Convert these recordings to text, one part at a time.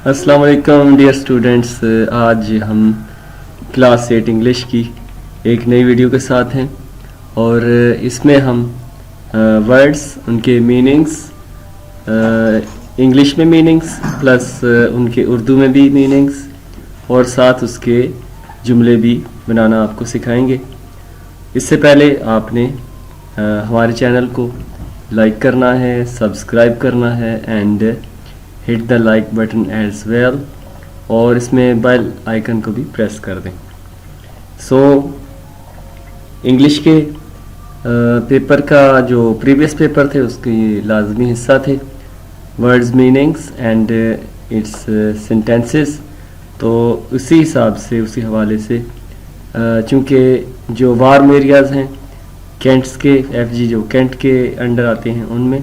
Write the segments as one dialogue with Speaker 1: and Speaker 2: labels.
Speaker 1: السلام علیکم dear students, آج ہم کلاس 8 انگلش کی ایک نئی ویڈیو کے ساتھ ہیں اور اس میں ہم ورڈز، ان کے میننگز، انگلش میں میننگز پلس ان کے اردو میں بھی میننگز اور ساتھ اس کے جملے بھی بنانا آپ کو سکھائیں گے۔ اس سے پہلے آپ نے ہمارے چینل کو لائک کرنا ہے، سبسکرائب کرنا ہے and hit the like button as well, اور اس میں بیل آئیکن کو بھی پریس کر دیں۔ سو انگلش کے پیپر کا جو پریویس پیپر تھے اس کے لازمی حصہ تھے words, meanings and its sentences, تو اسی حساب سے اسی حوالے سے چونکہ جو وارم ایریاز ہیں کینٹس کے، ایف جی جو کینٹ کے انڈر آتے ہیں، ان میں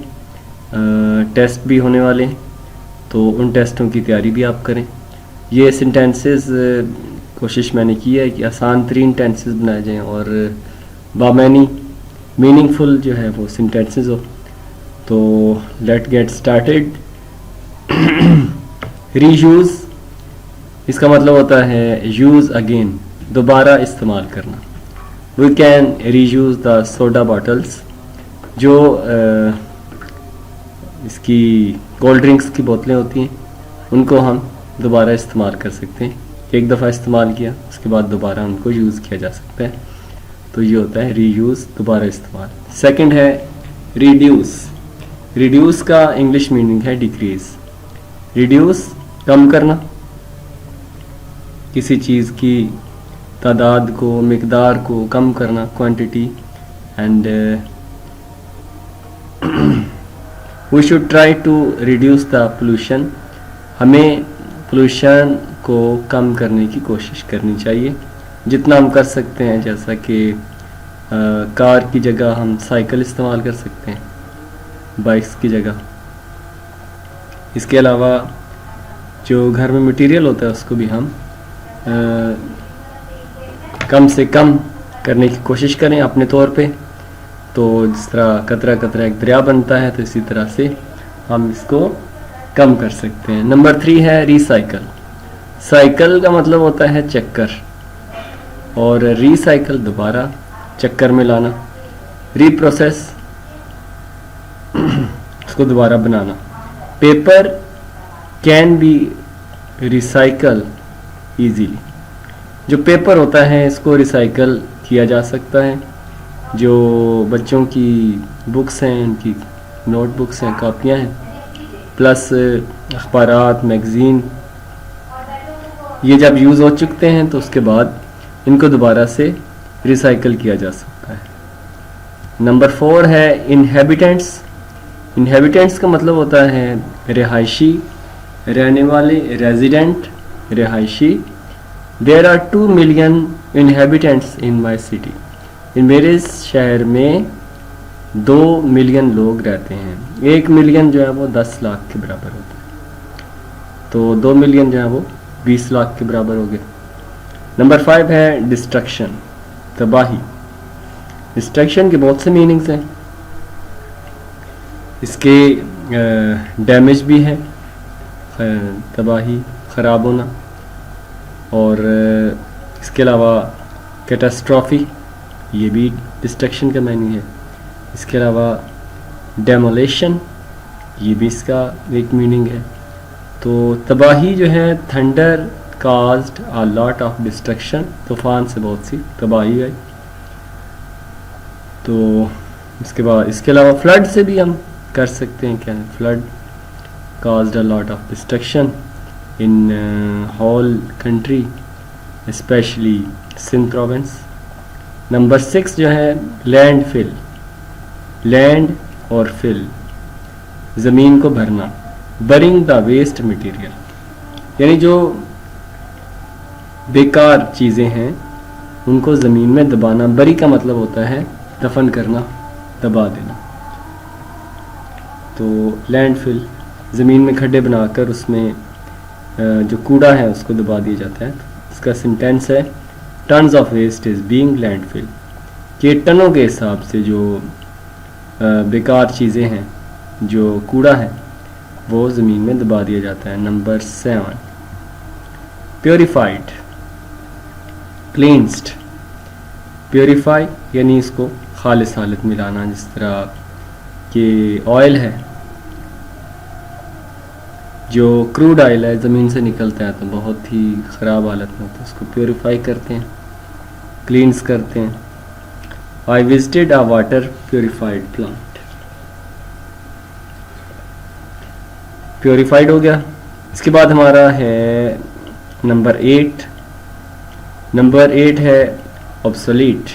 Speaker 1: ٹیسٹ بھی ہونے والے ہیں، تو ان ٹیسٹوں کی تیاری بھی آپ کریں۔ یہ سینٹینسز کوشش میں نے کی ہے کہ آسان ترین ٹینسز بنائے جائیں اور بامعنی میننگ فل جو ہے وہ سینٹینسز ہو۔ تو let get started. Reuse, اس کا مطلب ہوتا ہے یوز اگین، دوبارہ استعمال کرنا۔ We can reuse the soda bottles, جو اس کی کولڈ ڈرنکس کی بوتلیں ہوتی ہیں ان کو ہم دوبارہ استعمال کر سکتے ہیں۔ ایک دفعہ استعمال کیا اس کے بعد دوبارہ ان کو یوز کیا جا سکتا ہے، تو یہ ہوتا ہے ری یوز، دوبارہ استعمال۔ سیکنڈ ہے ریڈیوس۔ ریڈیوس کا انگلش میننگ ہے ڈیکریز۔ ریڈیوس کم کرنا، کسی چیز کی تعداد کو، مقدار کو کم کرنا، quantity, and we should try to reduce the pollution، ہمیں پولوشن کو کم کرنے کی کوشش کرنی چاہیے جتنا ہم کر سکتے ہیں، جیسا کہ کار کی جگہ ہم سائیکل استعمال کر سکتے ہیں بائکس کی جگہ۔ اس کے علاوہ جو گھر میں مٹیریل ہوتا ہے اس کو بھی ہم کم سے کم کرنے کی کوشش کریں اپنے طور پہ۔ تو جس طرح قطرہ قطرہ ایک دریا بنتا ہے، تو اسی طرح سے ہم اس کو کم کر سکتے ہیں۔ نمبر 3 ہے ری سائیکل۔ سائیکل کا مطلب ہوتا ہے چکر، اور ری سائیکل دوبارہ چکر میں لانا، ری پروسیس، اس کو دوبارہ بنانا۔ Paper can be recycle easily, جو پیپر ہوتا ہے اس کو ریسائیکل کیا جا سکتا ہے۔ جو بچوں کی بکس ہیں، ان کی نوٹ بکس ہیں، کاپیاں ہیں، پلس اخبارات، میگزین، یہ جب یوز ہو چکتے ہیں تو اس کے بعد ان کو دوبارہ سے ریسائیکل کیا جا سکتا ہے۔ نمبر 4 ہے انہیبیٹنٹس۔ انہیبیٹنٹس کا مطلب ہوتا ہے رہائشی، رہنے والے، ریزیڈنٹ، رہائشی۔ There are 2 million inhabitants in my city, میرے شہر میں 2 ملین لوگ رہتے ہیں۔ 1 ملین جو ہے وہ 10 لاکھ کے برابر ہوتا ہے، تو 2 ملین جو ہے وہ 20 لاکھ کے برابر ہو گئے۔ نمبر 5 ہے ڈسٹرکشن، تباہی۔ ڈسٹرکشن کے بہت سے میننگز ہیں، اس کے ڈیمیج بھی ہے، تباہی، خراب ہونا، اور اس کے علاوہ کیٹاسٹرافی، یہ بھی ڈسٹرکشن کا معنی ہے۔ اس کے علاوہ ڈیمولیشن، یہ بھی اس کا ایک میننگ ہے۔ تو تباہی جو ہے، thunder caused a lot of destruction, طوفان سے بہت سی تباہی آئی۔ تو اس کے علاوہ فلڈ سے بھی ہم کر سکتے ہیں، کیا flood caused a lot of destruction in whole country, especially Sindh province. Number 6 جو ہے لینڈ فل۔ لینڈ اور فل، زمین کو بھرنا، برنگ دا ویسٹ مٹیریل، یعنی جو بیکار چیزیں ہیں ان کو زمین میں دبانا۔ بری کا مطلب ہوتا ہے دفن کرنا، دبا دینا۔ تو لینڈ فل، زمین میں کھڈے بنا کر اس میں جو کوڑا ہے اس کو دبا دیا جاتا ہے۔ اس کا سینٹینس ہے tons of waste is being landfill, کہ ٹنوں کے حساب سے جو بیکار چیزیں ہیں، جو کوڑا ہے، وہ زمین میں دبا دیا جاتا ہے. Number 7 purified کلینسڈ. پیوریفائی یعنی اس کو خالص حالت میں لانا, جس طرح کہ آئل ہے, جو کروڈ آئل ہے زمین سے نکلتا ہے تو بہت ہی خراب حالت میں ہوتا ہے, اس کو پیوریفائی کرتے ہیں, کلینز کرتے ہیں. I visited a water purified plant. Purified ہو گیا. اس کے بعد ہمارا ہے نمبر 8. نمبر 8 ہے obsolete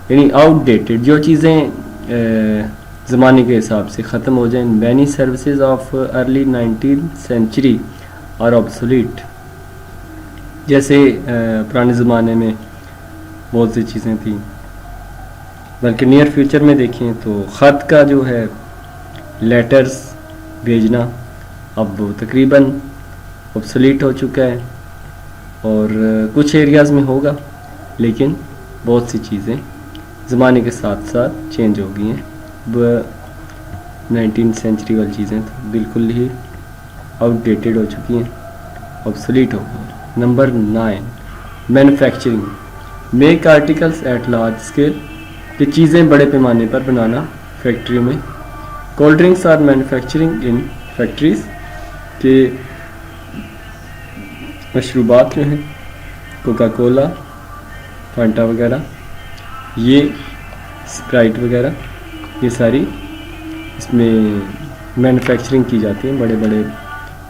Speaker 1: یعنی آؤٹ ڈیٹڈ, جو چیزیں زمانے کے حساب سے ختم ہو جائیں. many services of early 19th century are obsolete. جیسے پرانے زمانے میں بہت سی چیزیں تھیں, بلکہ نیئر فیوچر میں دیکھیں تو خط کا جو ہے لیٹرز بھیجنا اب تقریباً obsolete ہو چکا ہے, اور کچھ ایریاز میں ہوگا, لیکن بہت سی چیزیں زمانے کے ساتھ ساتھ چینج ہو گئی ہیں. اب 19th سینچری والی چیزیں تو بالکل ہی آؤٹ ڈیٹڈ ہو چکی ہیں, obsolete ہو گئی ہیں. Number 9 manufacturing make articles at large scale, یہ چیزیں بڑے پیمانے پر بنانا فیکٹریوں میں. Cold drinks are manufacturing in factories, کہ مشروبات جو ہیں کوکا کولا, فانٹا وغیرہ, یہ اسپرائٹ وغیرہ, یہ ساری اس میں مینوفیکچرنگ کی جاتی ہیں بڑے بڑے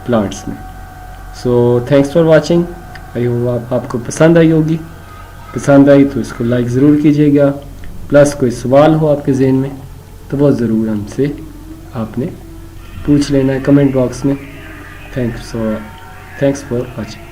Speaker 1: پلانٹس میں. So thanks for watching. I hope آپ کو پسند آئی ہوگی. پسند آئی تو اس کو لائک ضرور کیجیے گا. پلس کوئی سوال ہو آپ کے ذہن میں تو وہ ضرور ہم سے آپ نے پوچھ لینا ہے کمنٹ باکس میں. Thanks for watching.